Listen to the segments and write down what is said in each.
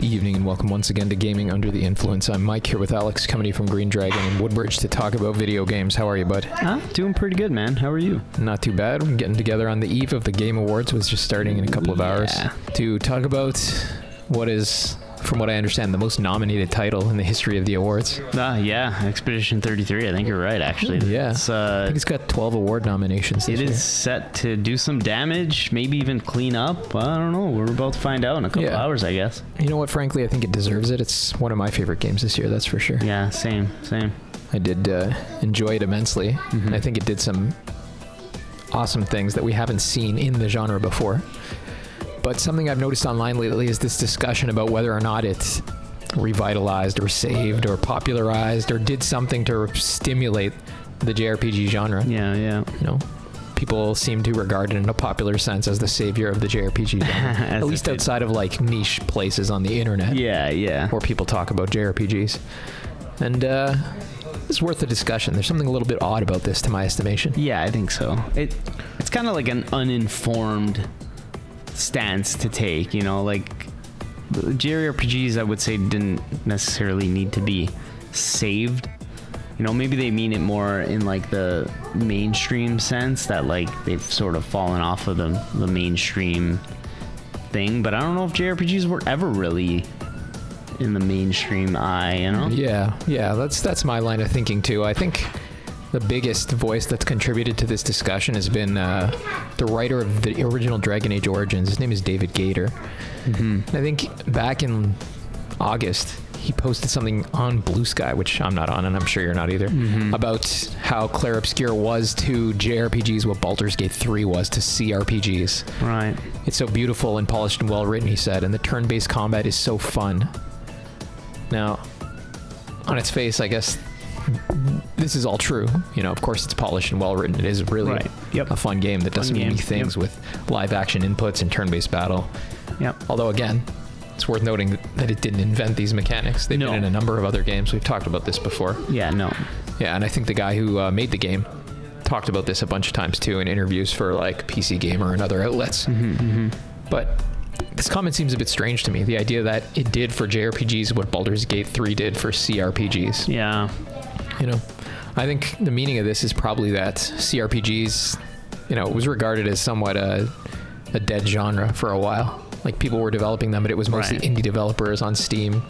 Evening and welcome once again to Gaming Under the Influence. I'm Mike here with Alex, coming to you from Green Dragon in Woodbridge to talk about video games. How are you, bud? Doing pretty good, man. How are you? Not too bad. We're getting together on the eve of the Game Awards, which is just starting in a couple of hours, to talk about what is, from what I understand, the most nominated title in the history of the awards. Yeah, Expedition 33. I think you're right, actually. Yeah. I think it's got 12 award nominations this year. It is set to do some damage, maybe even clean up. I don't know. We're about to find out in a couple hours, I guess. You know what? Frankly, I think it deserves it. It's one of my favorite games this year, that's for sure. Yeah, same. I did enjoy it immensely. And I think it did some awesome things that we haven't seen in the genre before. But something I've noticed online lately is this discussion about whether or not it's revitalized or saved or popularized or did something to stimulate the JRPG genre. Yeah. You know, people seem to regard it in a popular sense as the savior of the JRPG genre. At least outside of like niche places on the internet. Yeah. Where people talk about JRPGs. And it's worth a discussion. There's something a little bit odd about this to my estimation. Yeah, I think so. It's kind of like an uninformed stance to take, you know, like JRPGs I would say didn't necessarily need to be saved. You know, maybe they mean it more in like the mainstream sense that like they've sort of fallen off of the mainstream thing, but I don't know if JRPGs were ever really in the mainstream eye, you know? Yeah, that's my line of thinking too. I think the biggest voice that's contributed to this discussion has been the writer of the original Dragon Age Origins. His name is David Gator. I think back in August, he posted something on Blue Sky, which I'm not on, and I'm sure you're not either, about how Clair Obscur was to JRPGs what Baldur's Gate 3 was to CRPGs. Right. It's so beautiful and polished and well written, he said, and the turn-based combat is so fun. Now, on its face, I guess this is all true. You know, of course it's polished and well written. It is really a fun game that does some unique things with live action inputs and turn-based battle. Although again, it's worth noting that it didn't invent these mechanics. They've been in a number of other games. We've talked about this before. Yeah, and I think the guy who made the game talked about this a bunch of times too in interviews for like PC Gamer and other outlets. But this comment seems a bit strange to me. The idea that it did for JRPGs what Baldur's Gate 3 did for CRPGs. Yeah. You know, I think the meaning of this is probably that CRPGs, you know, was regarded as somewhat a dead genre for a while. Like people were developing them, but it was mostly indie developers on Steam.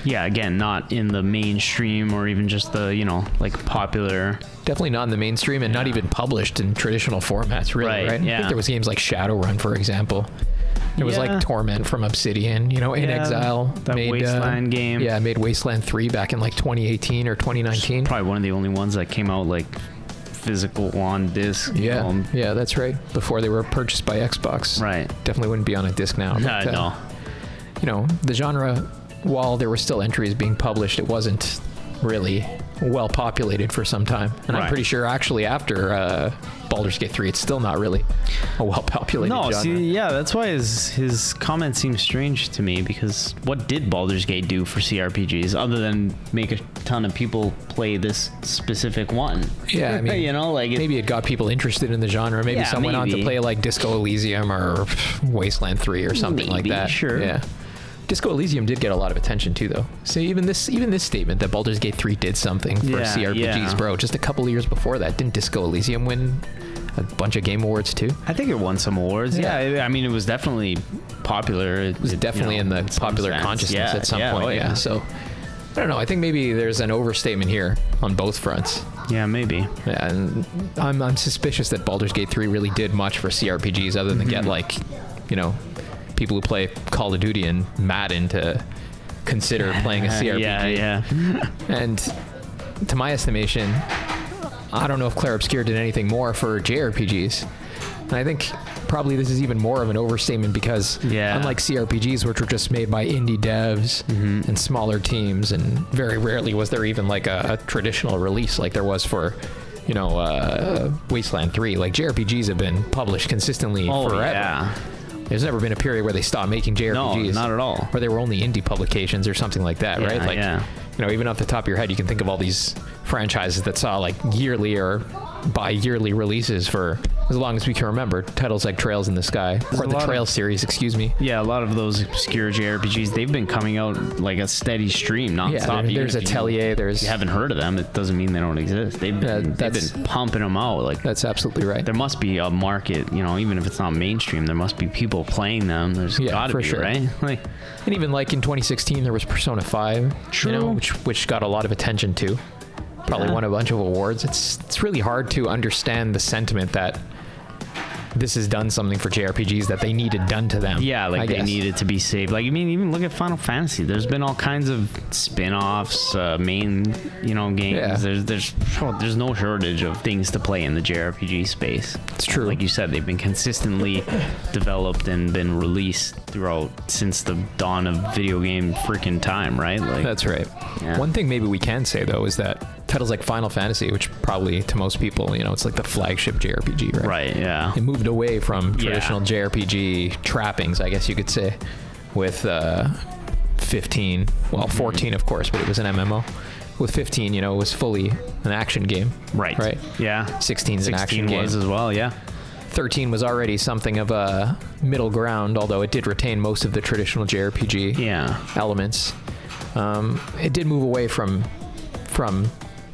Yeah, again, not in the mainstream or even just the, you know, like popular. Definitely not in the mainstream and not even published in traditional formats, really, right? Yeah. I think there was games like Shadowrun, for example. There was like Torment from Obsidian, you know, In Exile. That Wasteland game. Yeah, made Wasteland 3 back in like 2018 or 2019. Probably one of the only ones that came out like physical on disc. Yeah, that's right. Before they were purchased by Xbox. Right. Definitely wouldn't be on a disc now. But, no. You know, the genre, while there were still entries being published, it wasn't really well populated for some time. And I'm pretty sure actually after Baldur's Gate 3, it's still not really a well populated genre. See, that's why his comment seems strange to me, because what did Baldur's Gate do for CRPGs other than make a ton of people play this specific one? Yeah, I mean, you know, like maybe it got people interested in the genre. Maybe someone went on to play like Disco Elysium or Wasteland 3 or something like that. Sure. Yeah. Disco Elysium did get a lot of attention too, though. So even this statement that Baldur's Gate 3 did something for CRPGs, bro. Just a couple of years before that, didn't Disco Elysium win a bunch of game awards too? I think it won some awards. Yeah, I mean, it was definitely popular. It was definitely in the popular consciousness at some point. So I don't know. I think maybe there's an overstatement here on both fronts. Yeah, maybe. Yeah, and I'm suspicious that Baldur's Gate 3 really did much for CRPGs other than get like, you know, people who play Call of Duty and Madden to consider playing a CRPG. And to my estimation, I don't know if Clair Obscur did anything more for JRPGs. And I think probably this is even more of an overstatement because unlike CRPGs, which were just made by indie devs and smaller teams, and very rarely was there even like a traditional release like there was for, you know, Wasteland 3. Like JRPGs have been published consistently forever. Yeah. There's never been a period where they stopped making JRPGs. No, not at all. Where they were only indie publications or something like that, right? Like, you know, even off the top of your head, you can think of all these franchises that saw like yearly or bi-yearly releases for as long as we can remember. Titles like Trails in the Sky, or the Trails series, excuse me. Yeah, a lot of those obscure JRPGs, they've been coming out like a steady stream, non-stop. Yeah, there's Atelier. If you haven't heard of them, it doesn't mean they don't exist. They've been pumping them out. Like, that's absolutely right. There must be a market, you know, even if it's not mainstream, there must be people playing them. There's gotta be, sure. Right? Like, and even like in 2016, there was Persona 5, True. you know, which got a lot of attention too. Probably won a bunch of awards. It's really hard to understand the sentiment that this has done something for JRPGs that they needed done to them. Yeah, like they needed to be saved. Like, I mean, even look at Final Fantasy. There's been all kinds of spin-offs, main, you know, games. Yeah. There's no shortage of things to play in the JRPG space. It's true. Like you said, they've been consistently developed and been released throughout since the dawn of video game freaking time, right? Like, that's right. Yeah. One thing maybe we can say though is that titles like Final Fantasy, which probably to most people, you know, it's like the flagship JRPG, right? Right, yeah. It moved away from traditional JRPG trappings, I guess you could say, with 15, well, 14 of course, but it was an MMO. With 15, you know, it was fully an action game. Right. Right? Yeah. 16 is an action game. 16 was as well, yeah. 13 was already something of a middle ground, although it did retain most of the traditional JRPG elements. It did move away from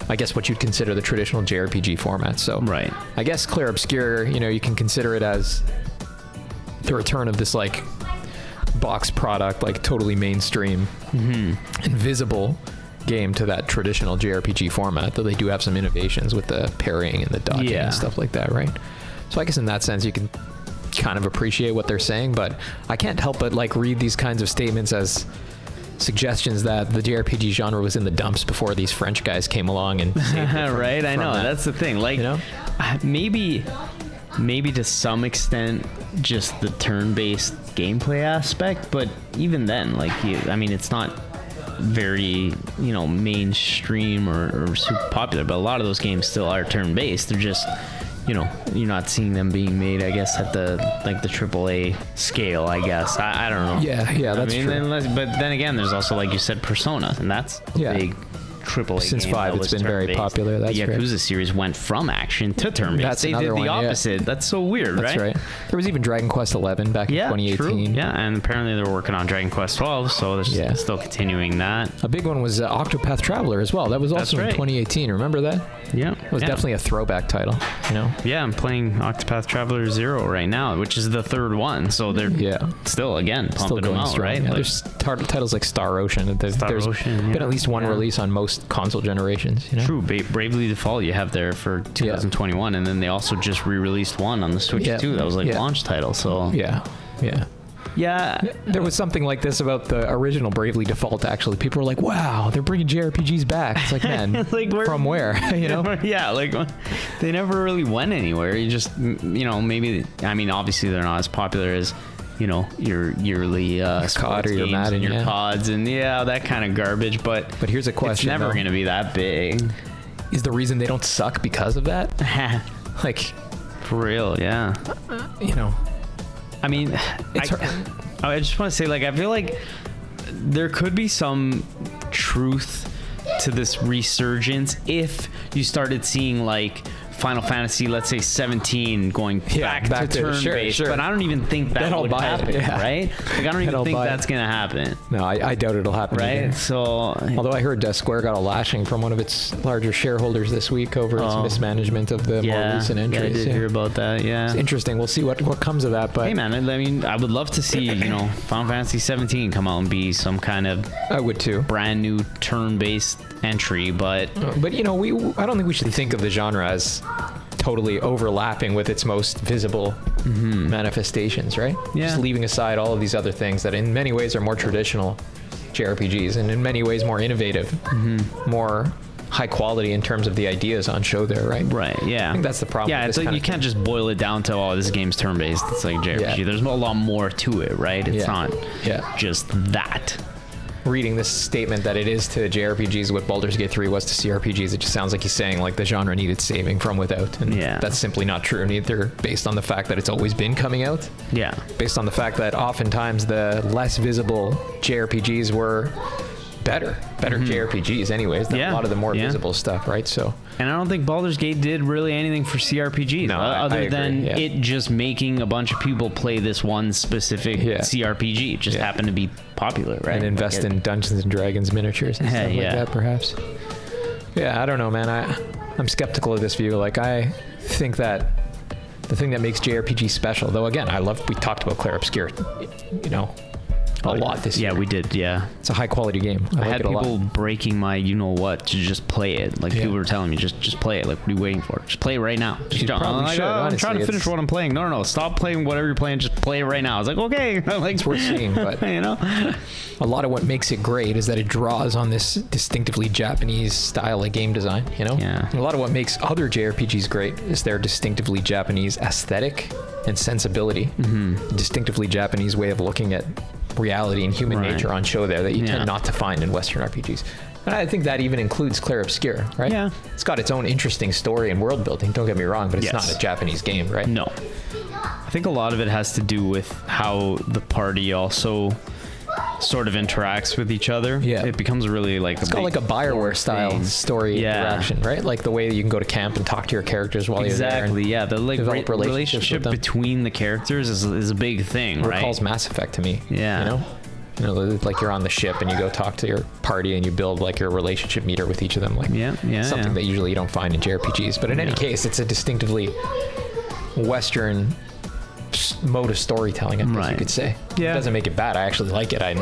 I guess what you'd consider the traditional JRPG format. So right. I guess Clair Obscur, you know, you can consider it as the return of this like box product, like totally mainstream and visible game to that traditional JRPG format, though they do have some innovations with the parrying and the dodging and stuff like that, right? So I guess in that sense you can kind of appreciate what they're saying, but I can't help but like read these kinds of statements as suggestions that the JRPG genre was in the dumps before these French guys came along and saved it from, right. I know that. That's the thing. Like, you know? maybe to some extent just the turn-based gameplay aspect, but even then, like, I mean, it's not very, you know, mainstream or super popular, but a lot of those games still are turn-based. They're just, you know, you're not seeing them being made, I guess, at the AAA scale, I guess. I don't know. Yeah, that's true. But then again, there's also, like you said, Persona, and that's a big AAA Since game 5, it's been very popular. That's the Yakuza series went from action to turn-based. They did the opposite. Yeah. That's so weird, right? That's right. There was even Dragon Quest 11 back in 2018. True. Yeah, and apparently they're working on Dragon Quest 12, so they're still continuing that. A big one was Octopath Traveler as well. That was also in 2018. Remember that? Yeah. It was definitely a throwback title, you know? Yeah, I'm playing Octopath Traveler 0 right now, which is the third one, so they're still, again, pumping them out, right? Yeah, there's titles like Star Ocean. There's been at least one release on most console generations, you know? True. Bravely Default you have there for 2021, and then they also just re-released one on the Switch too. That was like launch title, so... Yeah, there was something like this about the original Bravely Default, actually. People were like, wow, they're bringing JRPGs back. It's like, man, like, from where? You know? Yeah, like, they never really went anywhere. You just, you know, maybe, I mean, obviously they're not as popular as, you know, your yearly COD or your Madden, and your CODs and that kind of garbage, but here's a question. It's never going to be that big. Is the reason they don't suck because of that? Like, for real, yeah. You know, I mean, I just want to say, like, I feel like there could be some truth to this resurgence if you started seeing, like, Final Fantasy, let's say 17, going back to turn-based, but I don't even think that would happen, right? Like, I don't even think that's going to happen. No, I doubt it'll happen. Right? Either. So, although I heard Square got a lashing from one of its larger shareholders this week over its mismanagement of the more recent entries. Yeah, I did hear about that, It's interesting. We'll see what comes of that. But hey, man, I mean, I would love to see, you know, Final Fantasy 17 come out and be some kind of I would too. Brand new turn-based entry, but you know, I don't think we should think of the genre as totally overlapping with its most visible manifestations, right? Yeah. Just leaving aside all of these other things that in many ways are more traditional JRPGs and in many ways more innovative, more high quality in terms of the ideas on show there, right? Right, yeah. I think that's the problem. Yeah, it's like you can't just boil it down to, this game's turn-based. It's like JRPG. Yeah. There's a lot more to it, right? It's not just that. Reading this statement that it is to JRPGs what Baldur's Gate 3 was to CRPGs, it just sounds like he's saying like the genre needed saving from without, and that's simply not true, neither based on the fact that it's always been coming out, based on the fact that oftentimes the less visible JRPGs were better JRPGs anyways than a lot of the more visible stuff, right? So, and I don't think Baldur's Gate did really anything for CRPGs other than it just making a bunch of people play this one specific CRPG. It just happened to be popular, right? And invest in Dungeons and Dragons miniatures and stuff like that, perhaps. Yeah, I don't know, man. I'm skeptical of this view. Like, I think that the thing that makes JRPG special, though, again, we talked about Clair Obscur, a lot this year. Yeah, we did. Yeah, it's a high quality game. I had people breaking my to just play it. Like people were telling me, just play it. Like, what are you waiting for? Just play it right now. You probably should. I'm trying to finish what I'm playing. No, stop playing whatever you're playing. Just play it right now. I was like, okay. Like, it's worth seeing, but a lot of what makes it great is that it draws on this distinctively Japanese style of game design. Yeah. And a lot of what makes other JRPGs great is their distinctively Japanese aesthetic and sensibility. Distinctively Japanese way of looking at reality and human nature on show there that you tend not to find in Western RPGs. And I think that even includes Clair Obscur, right? Yeah. It's got its own interesting story and world building, don't get me wrong, but it's not a Japanese game, right? No. I think a lot of it has to do with how the party also sort of interacts with each other. Yeah. It becomes really like it's got like a Bioware style story interaction, right? Like the way that you can go to camp and talk to your characters while you're there. Exactly, yeah. The like relationship between the characters is a big thing, right? It recalls Mass Effect to me. Yeah. Like you're on the ship and you go talk to your party and you build like your relationship meter with each of them. Like something that usually you don't find in JRPGs. But in any case, it's a distinctively Western mode of storytelling, I guess you could say. Yeah. It doesn't make it bad. I actually like it. I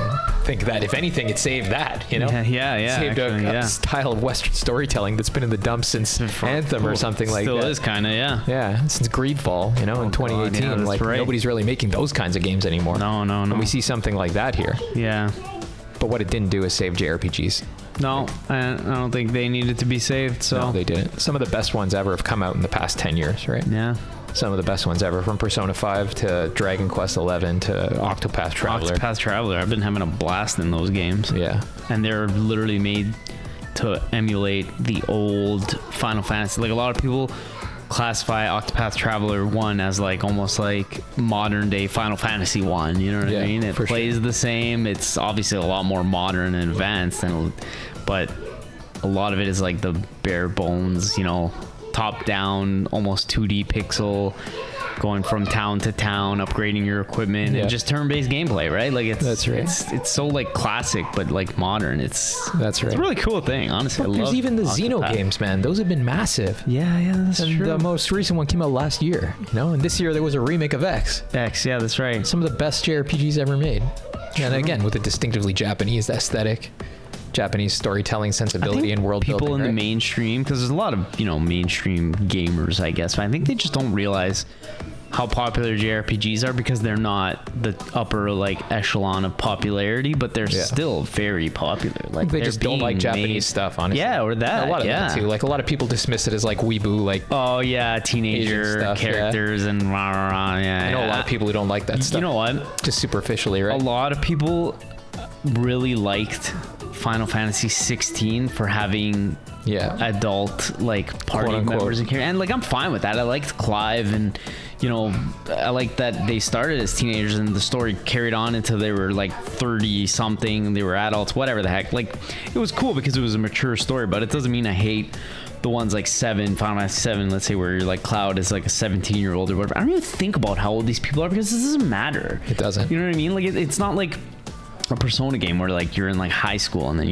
think that if anything, it saved that, Yeah. Saved a style of Western storytelling that's been in the dumps since Anthem or something like that. Still is kind of, Yeah, since Greedfall, in 2018. Nobody's really making those kinds of games anymore. No. And we see something like that here. Yeah. But what it didn't do is save JRPGs. No, I don't think they needed to be saved. So no, they didn't. Some of the best ones ever have come out in the past 10 years, right? Yeah. Some of the best ones ever, from Persona 5 to Dragon Quest 11 to Octopath Traveler. I've been having a blast in those games. Yeah. And they're literally made to emulate the old Final Fantasy. Like, a lot of people classify Octopath Traveler 1 as like almost like modern day Final Fantasy 1. You know what I mean? It plays the same. It's obviously a lot more modern and advanced, but a lot of it is like the bare bones, top down, almost 2D pixel, going from town to town, upgrading your equipment, and just turn-based gameplay, right? Like that's right. It's so like classic, but like modern. It's a really cool thing, honestly. Look, there's even the Xeno games, man. Those have been massive. Yeah, that's true. The most recent one came out last year, and this year there was a remake of X. Yeah, that's right. Some of the best JRPGs ever made. True. And again, with a distinctively Japanese aesthetic. Japanese storytelling sensibility and world building. People in the mainstream, because there's a lot of mainstream gamers, I guess, but I think they just don't realize how popular JRPGs are because they're not the upper echelon of popularity, but they're still very popular. Like, they just don't like Japanese stuff, honestly. Yeah, or that. A lot of that too. Like, a lot of people dismiss it as like weeboo, teenager stuff, characters and rah, rah, rah, I know a lot of people who don't like that stuff. You know what? Just superficially, right? A lot of people really liked Final Fantasy 16 for having adult party members and I'm fine with that. I liked Clive, and I like that they started as teenagers and the story carried on until they were 30 something, they were adults, whatever the heck. It was cool because it was a mature story, but it doesn't mean I hate the ones like Final Fantasy 7, let's say, where you're Cloud is like a 17-year-old or whatever. I don't even think about how old these people are because this doesn't matter. It doesn't. You know what I mean? It's not like a Persona game where you're in high school and then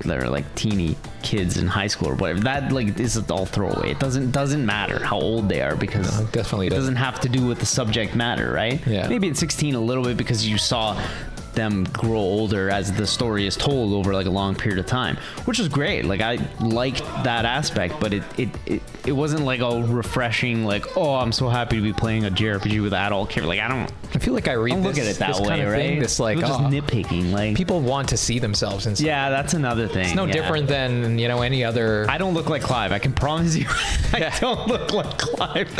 they're teeny kids in high school or whatever. That is all throwaway. It doesn't matter how old they are because it definitely doesn't have to do with the subject matter, right? Yeah. Maybe at 16 a little bit because you saw them grow older as the story is told over a long period of time, which is great. I liked that aspect, but it wasn't a refreshing I'm so happy to be playing a JRPG with adult characters. I feel like I read look at it that way, kind of right? Thing, this just nitpicking. People want to see themselves in something. Yeah, that's another thing. It's no different than any other. I don't look like Clive. I can promise you, I don't look like Clive.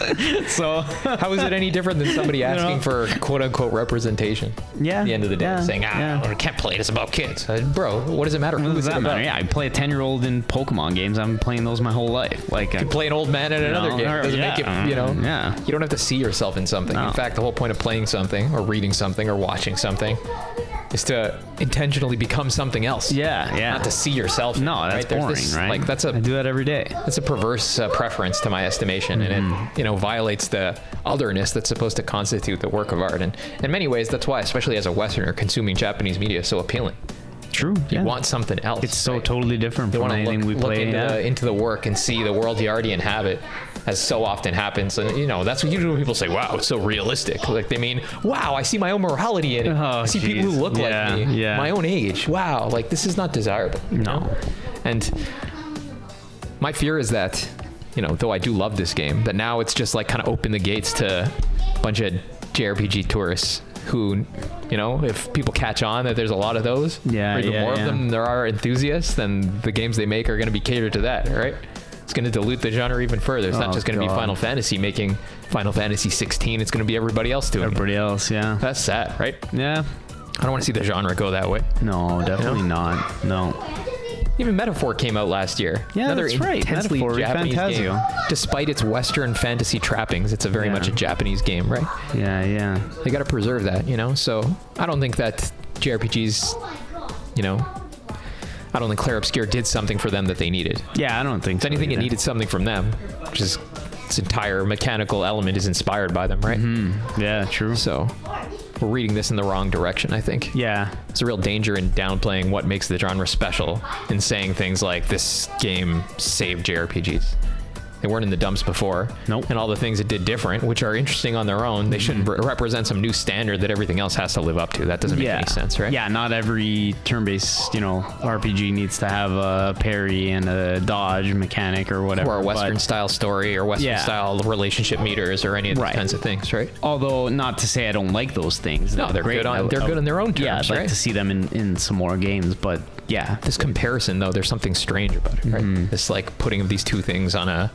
So how is it any different than somebody asking for quote unquote representation? Yeah. At the end of the day, saying I can't play it. It's about kids. Bro, what does it matter? What does that matter? Yeah, I play a 10-year-old in Pokemon games. I've been playing those my whole life. You can play an old man in another game. It doesn't make it. Yeah. You don't have to see yourself in something. No. In fact, the whole point of playing something or reading something or watching something is to intentionally become something else. Yeah. Not to see yourself. No, that's There's boring, this, right? Like I do that every day. That's a perverse preference to my estimation, and it violates the otherness that's supposed to constitute the work of art. And in many ways, that's why, especially as a Westerner, consuming Japanese media is so appealing. True. You want something else. It's so totally different from anything we play. Look into the work and see the world you already inhabit, as so often happens. And that's what usually when people say, "Wow, it's so realistic." Like they mean, "Wow, I see my own morality in it. I see people who look like me, my own age. Wow, like this is not desirable." No. And my fear is that, though I do love this game, that now it's just like kind of open the gates to a bunch of JRPG tourists who, if people catch on that there's a lot of those, or even more of them than there are enthusiasts, then the games they make are going to be catered to that, right? It's going to dilute the genre even further. It's not just going to be Final Fantasy making Final Fantasy 16. It's going to be everybody else doing Everybody else, yeah. That's sad, right? Yeah. I don't want to see the genre go that way. No, definitely not. No. Even Metaphor came out last year. Yeah, Another that's right. intensely Metaphor, Japanese Fantasio. game. Despite its Western fantasy trappings, it's a very much a Japanese game, right? Yeah. They got to preserve that, So I don't think that JRPGs, I don't think Clair Obscur did something for them that they needed. Yeah, I don't think so. If anything, it needed something from them, which is its entire mechanical element is inspired by them, right? Yeah, true. So we're reading this in the wrong direction, I think. Yeah. There's a real danger in downplaying what makes the genre special and saying things like this game saved JRPGs. They weren't in the dumps before. Nope. And all the things it did different, which are interesting on their own, they shouldn't represent some new standard that everything else has to live up to. That doesn't make any sense, right? Yeah, not every turn-based, RPG needs to have a parry and a dodge mechanic or whatever. Or a Western-style story or Western-style relationship meters or any of those kinds of things, right? Although, not to say I don't like those things. No, they're great. They're good on their own terms, yeah, I'd like to see them in some more games, but yeah. This comparison, though, there's something strange about it, right? This, putting of these two things on a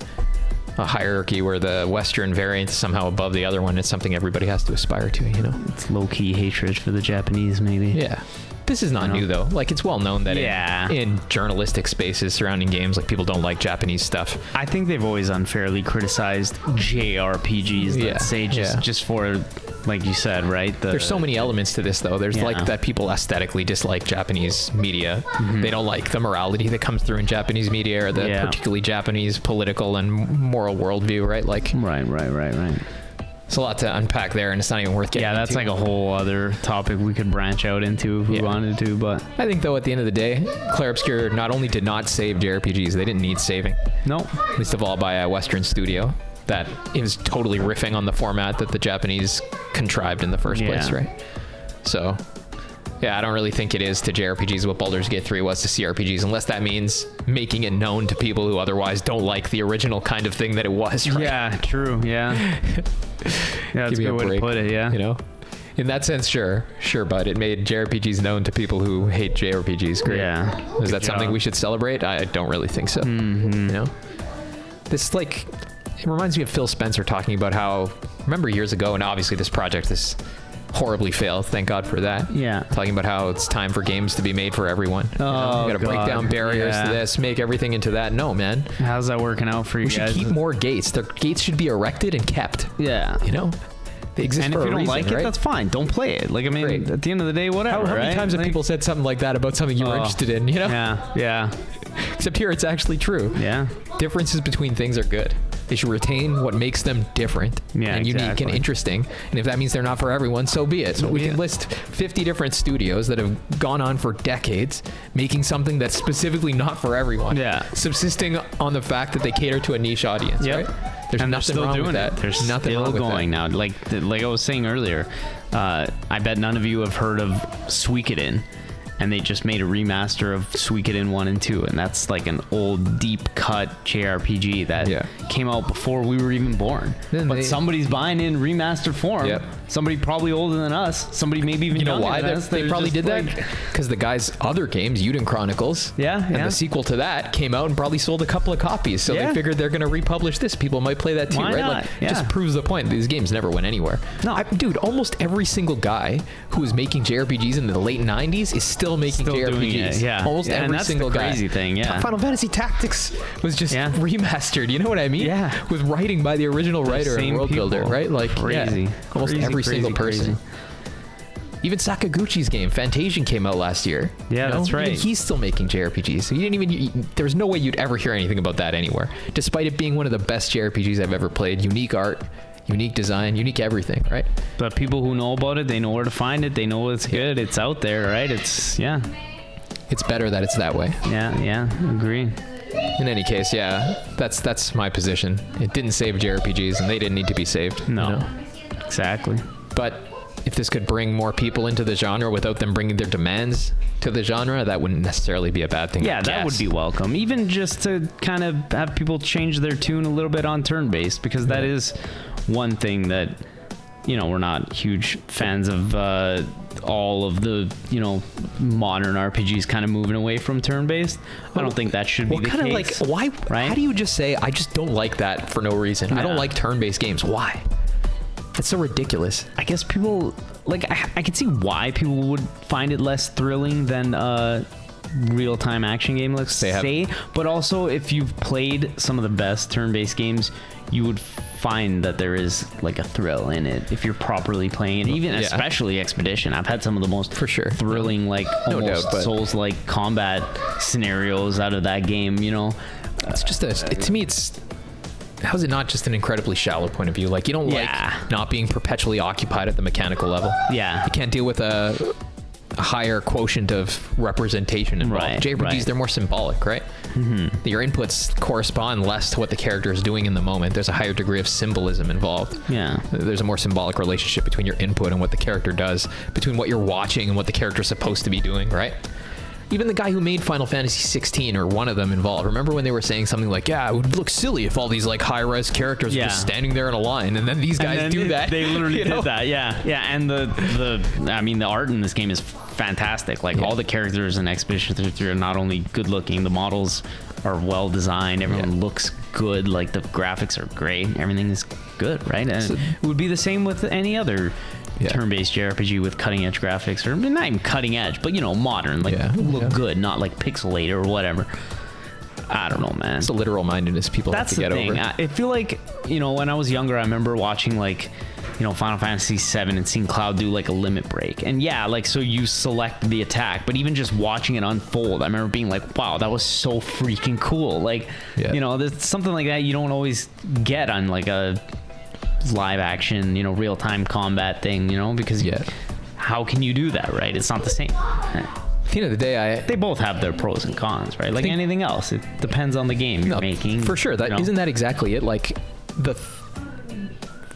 hierarchy where the Western variant is somehow above the other one. It's something everybody has to aspire to, It's low-key hatred for the Japanese, maybe. Yeah. This is not new, though. It's well known that in journalistic spaces surrounding games, people don't like Japanese stuff. I think they've always unfairly criticized JRPGs, let's say, just for, like you said, right? There's so many elements to this, though. There's that people aesthetically dislike Japanese media. They don't like the morality that comes through in Japanese media or the particularly Japanese political and moral worldview, right? Right. It's a lot to unpack there, and it's not even worth getting into. That's like a whole other topic we could branch out into if we wanted to, but... I think, though, at the end of the day, Clair Obscur not only did not save JRPGs, they didn't need saving. No. Least of all by a Western studio that is totally riffing on the format that the Japanese contrived in the first place, right? So... yeah, I don't really think it is to JRPGs what Baldur's Gate 3 was to CRPGs, unless that means making it known to people who otherwise don't like the original kind of thing that it was, right? Yeah, true, yeah. That's a good way to put it, yeah. In that sense, sure, but it made JRPGs known to people who hate JRPGs. Great. Yeah. Is that something we should celebrate? I don't really think so. This, it reminds me of Phil Spencer talking about how, remember years ago, and obviously this project is horribly failed. Thank God for that. Yeah. Talking about how it's time for games to be made for everyone. You got to break down barriers to this, make everything into that. No, man. How's that working out for you guys? We should keep more gates. The gates should be erected and kept. Yeah. They exist and for if you a don't reason, like it, right? that's fine. Don't play it. At the end of the day, whatever. How many times have people said something like that about something you were interested in, Yeah. Except here it's actually true. Yeah. Differences between things are good. They should retain what makes them different and unique and interesting. And if that means they're not for everyone, so be it. So we can list 50 different studios that have gone on for decades making something that's specifically not for everyone. Yeah. Subsisting on the fact that they cater to a niche audience, right? There's nothing wrong with that. There's nothing wrong with going now. Like I was saying earlier, I bet none of you have heard of Suikoden. And they just made a remaster of Suikoden 1 and 2, and that's like an old, deep-cut JRPG that came out before we were even born. But somebody's buying in remastered form. Yep. Somebody probably older than us. Somebody maybe even younger why than us. They probably did that? Because the guy's other games, Yuden Chronicles, and the sequel to that came out and probably sold a couple of copies. So they figured they're going to republish this. People might play that too, why right? Not? It just proves the point. These games never went anywhere. No. Dude, almost every single guy who was making JRPGs in the late 90s is still making JRPGs. Almost every single guy. That's the crazy thing, Final Fantasy Tactics was just remastered. You know what I mean? Yeah. With writing by the original writer and world builder, right? Crazy. Almost every single person. Even Sakaguchi's game, Fantasian, came out last year. Yeah, that's right. Even he's still making JRPGs. So there was no way you'd ever hear anything about that anywhere, despite it being one of the best JRPGs I've ever played. Unique art, unique design, unique everything, right? But people who know about it, they know where to find it. They know it's good. It's out there, right? It's better that it's that way. Yeah, agree. In any case, yeah, that's my position. It didn't save JRPGs, and they didn't need to be saved. No, exactly. But if this could bring more people into the genre without them bringing their demands to the genre, that wouldn't necessarily be a bad thing. Yeah, that would be welcome. Even just to kind of have people change their tune a little bit on turn-based, because that is one thing that, we're not huge fans of all of the, modern RPGs kind of moving away from turn-based. I don't think that should be the case. Like, why? Right? How do you just say, I just don't like that for no reason? Yeah. I don't like turn-based games. Why? That's so ridiculous. I guess people, like, I can see why people would find it less thrilling than real-time action game, let's say. But also, if you've played some of the best turn-based games, you would find that there is like a thrill in it if you're properly playing it. Even especially Expedition, I've had some of the most thrilling, like almost Souls-like combat scenarios out of that game. It's just to me, it's. How is it not just an incredibly shallow point of view? Like, you don't like not being perpetually occupied at the mechanical level. Yeah. You can't deal with a higher quotient of representation involved. Right, JRPGs, they're more symbolic, right? Mm-hmm. Your inputs correspond less to what the character is doing in the moment. There's a higher degree of symbolism involved. Yeah. There's a more symbolic relationship between your input and what the character does, between what you're watching and what the character's supposed to be doing, right? Even the guy who made Final Fantasy 16, or one of them involved, remember when they were saying something like, it would look silly if all these like high-res characters were just standing there in a line, and then these guys do that. They literally did that, yeah. And the art in this game is fantastic. Like, all the characters in Expedition 33 are not only good-looking, the models are well-designed, everyone looks good, like the graphics are great, everything is good, right? And it would be the same with any other turn-based JRPG with cutting-edge graphics, or not even cutting-edge, but modern, like look good, not like pixelated or whatever. I don't know, man. It's the literal mindedness people have to get over. I feel like, when I was younger, I remember watching like, Final Fantasy 7 and seeing Cloud do like a limit break, and so you select the attack, but even just watching it unfold, I remember being like, wow, that was so freaking cool. Like, there's something like that you don't always get on like a live action, real-time combat thing, because how can you do that, right? It's not the same. At the end of the day, they both have their pros and cons, right? Like anything else, it depends on the game you're making. For sure. Isn't that exactly it? Like, the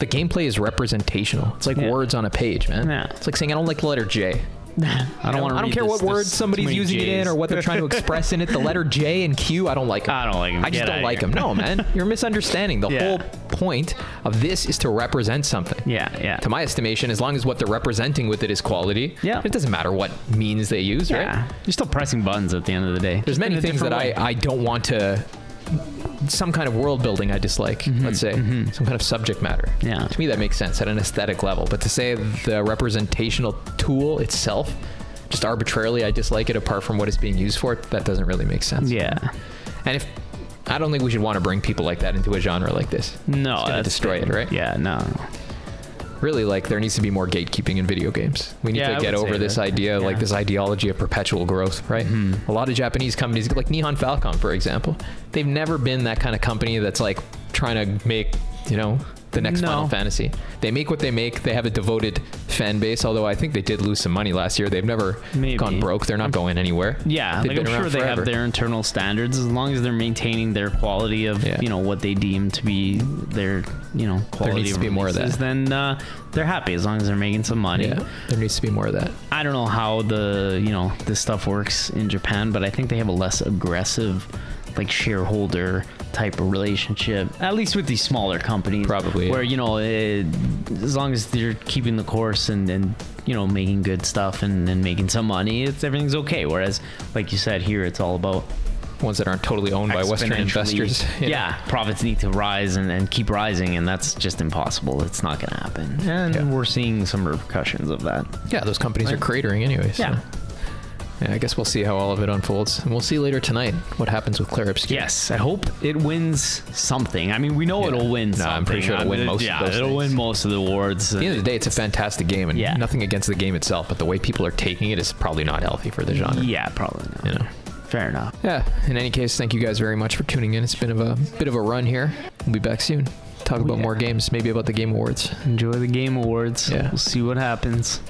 gameplay is representational. It's like words on a page, man. Yeah. It's like saying, I don't like the letter J. I don't care what word somebody's using it in or what they're trying to express in it. The letter J and Q, I don't like them. I just don't like them. No, man. You're misunderstanding. The whole point of this is to represent something. Yeah. To my estimation, as long as what they're representing with it is quality, it doesn't matter what means they use, right? You're still pressing buttons at the end of the day. There's many things that I don't want to... Some kind of world building I dislike, let's say. Some kind of subject matter. Yeah. To me, that makes sense at an aesthetic level. But to say the representational tool itself, just arbitrarily, I dislike it apart from what it's being used for, that doesn't really make sense. Yeah. And I don't think we should want to bring people like that into a genre like this. No. It's going to destroy it, right? Yeah, no. Really, like, there needs to be more gatekeeping in video games. We need to get over this idea, like this ideology of perpetual growth, right? A lot of Japanese companies, like Nihon Falcom, for example, they've never been that kind of company that's like trying to make, the next Final Fantasy. They make what they make. They have a devoted fan base, although I think they did lose some money last year. They've never gone broke. They're not going anywhere. Yeah, like I'm sure they have their internal standards, as long as they're maintaining their quality of, what they deem to be their, quality. There needs to be more of that. Then they're happy as long as they're making some money. Yeah, there needs to be more of that. I don't know how this stuff works in Japan, but I think they have a less aggressive, like, shareholder type of relationship, at least with these smaller companies, probably, where as long as they're keeping the course and making good stuff and making some money, everything's okay. Whereas, like you said, here it's all about ones that aren't totally owned by Western investors. Profits need to rise and keep rising, and that's just impossible. It's not going to happen, and we're seeing some repercussions of that. Those companies are cratering anyway. Yeah, I guess we'll see how all of it unfolds. And we'll see later tonight what happens with Clair Obscur. Yes, I hope it wins something. I mean, we know it'll win something. I'm pretty sure it'll win most of those it'll things. win most of the awards. At the end of the day, it's a fantastic game, and nothing against the game itself, but the way people are taking it is probably not healthy for the genre. Yeah, probably not. You know. Fair enough. Yeah, in any case, thank you guys very much for tuning in. It's been a bit of a run here. We'll be back soon. Talk about more games, maybe about the Game Awards. Enjoy the Game Awards. Yeah. We'll see what happens.